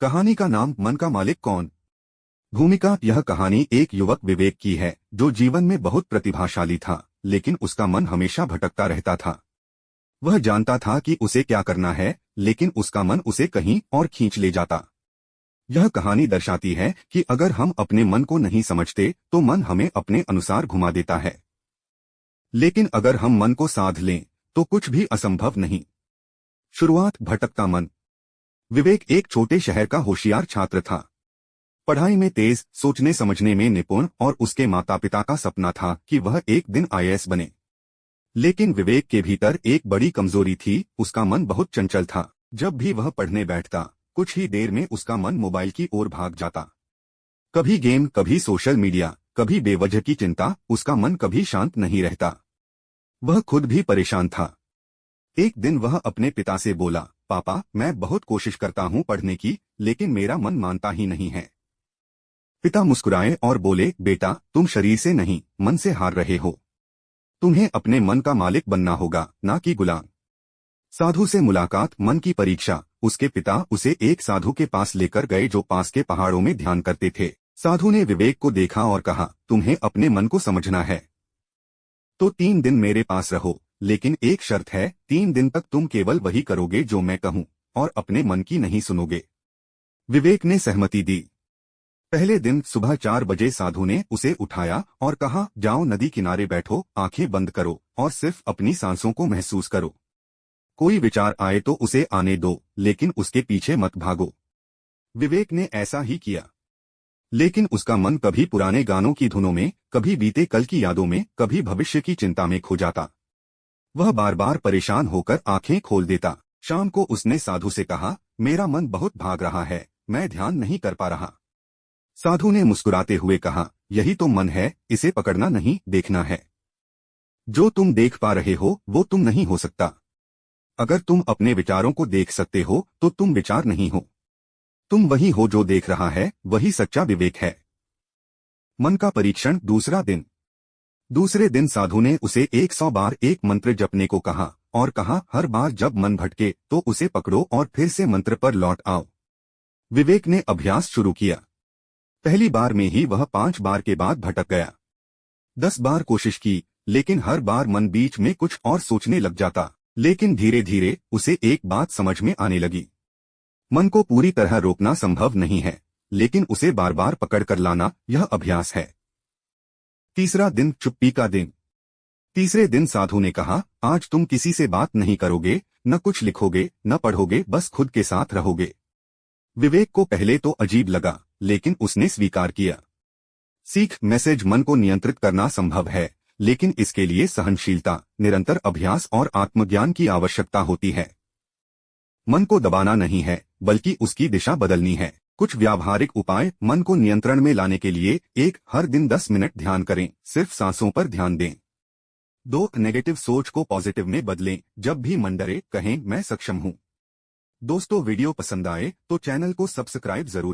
कहानी का नाम मन का मालिक कौन। भूमिका। यह कहानी एक युवक विवेक की है जो जीवन में बहुत प्रतिभाशाली था, लेकिन उसका मन हमेशा भटकता रहता था। वह जानता था कि उसे क्या करना है, लेकिन उसका मन उसे कहीं और खींच ले जाता। यह कहानी दर्शाती है कि अगर हम अपने मन को नहीं समझते तो मन हमें अपने अनुसार घुमा देता है, लेकिन अगर हम मन को साध लें तो कुछ भी असंभव नहीं। शुरुआत। भटकता मन। विवेक एक छोटे शहर का होशियार छात्र था। पढ़ाई में तेज, सोचने समझने में निपुण और उसके माता पिता का सपना था कि वह एक दिन आईएएस बने। लेकिन विवेक के भीतर एक बड़ी कमजोरी थी, उसका मन बहुत चंचल था। जब भी वह पढ़ने बैठता, कुछ ही देर में उसका मन मोबाइल की ओर भाग जाता। कभी गेम, कभी सोशल मीडिया, कभी बेवजह की चिंता। उसका मन कभी शांत नहीं रहता। वह खुद भी परेशान था। एक दिन वह अपने पिता से बोला, पापा, मैं बहुत कोशिश करता हूँ पढ़ने की, लेकिन मेरा मन मानता ही नहीं है। पिता मुस्कुराए और बोले, बेटा, तुम शरीर से नहीं, मन से हार रहे हो। तुम्हें अपने मन का मालिक बनना होगा, ना कि गुलाम। साधु से मुलाकात। मन की परीक्षा। उसके पिता उसे एक साधु के पास लेकर गए जो पास के पहाड़ों में ध्यान करते थे। साधु ने विवेक को देखा और कहा, तुम्हें अपने मन को समझना है तो 3 दिन मेरे पास रहो, लेकिन एक शर्त है, 3 दिन तक तुम केवल वही करोगे जो मैं कहूँ और अपने मन की नहीं सुनोगे। विवेक ने सहमति दी। पहले दिन सुबह 4 बजे साधु ने उसे उठाया और कहा, जाओ नदी किनारे बैठो, आंखें बंद करो और सिर्फ अपनी सांसों को महसूस करो। कोई विचार आए तो उसे आने दो, लेकिन उसके पीछे मत भागो। विवेक ने ऐसा ही किया, लेकिन उसका मन कभी पुराने गानों की धुनों में, कभी बीते कल की यादों में, कभी भविष्य की चिंता में खो जाता। वह बार बार परेशान होकर आंखें खोल देता। शाम को उसने साधु से कहा, मेरा मन बहुत भाग रहा है, मैं ध्यान नहीं कर पा रहा। साधु ने मुस्कुराते हुए कहा, यही तो मन है, इसे पकड़ना नहीं, देखना है। जो तुम देख पा रहे हो वो तुम नहीं हो सकता। अगर तुम अपने विचारों को देख सकते हो तो तुम विचार नहीं हो। तुम वही हो जो देख रहा है, वही सच्चा विवेक है। मन का परीक्षण। दूसरा दिन। दूसरे दिन साधु ने उसे 100 बार एक मंत्र जपने को कहा और कहा, हर बार जब मन भटके तो उसे पकड़ो और फिर से मंत्र पर लौट आओ। विवेक ने अभ्यास शुरू किया। पहली बार में ही वह 5 बार के बाद भटक गया। 10 बार कोशिश की, लेकिन हर बार मन बीच में कुछ और सोचने लग जाता। लेकिन धीरे धीरे उसे एक बात समझ में आने लगी। मन को पूरी तरह रोकना संभव नहीं है, लेकिन उसे बार बार पकड़ कर लाना, यह अभ्यास है। तीसरा दिन। चुप्पी का दिन। तीसरे दिन साधु ने कहा, आज तुम किसी से बात नहीं करोगे, न कुछ लिखोगे, न पढ़ोगे, बस खुद के साथ रहोगे। विवेक को पहले तो अजीब लगा, लेकिन उसने स्वीकार किया। सीख। मैसेज। मन को नियंत्रित करना संभव है, लेकिन इसके लिए सहनशीलता, निरंतर अभ्यास और आत्मज्ञान की आवश्यकता होती है। मन को दबाना नहीं है, बल्कि उसकी दिशा बदलनी है। कुछ व्यावहारिक उपाय मन को नियंत्रण में लाने के लिए। 1. हर दिन 10 मिनट ध्यान करें, सिर्फ सांसों पर ध्यान दें। 2. नेगेटिव सोच को पॉजिटिव में बदलें, जब भी मन डरे कहें, मैं सक्षम हूँ। दोस्तों, वीडियो पसंद आए तो चैनल को सब्सक्राइब जरूर करें।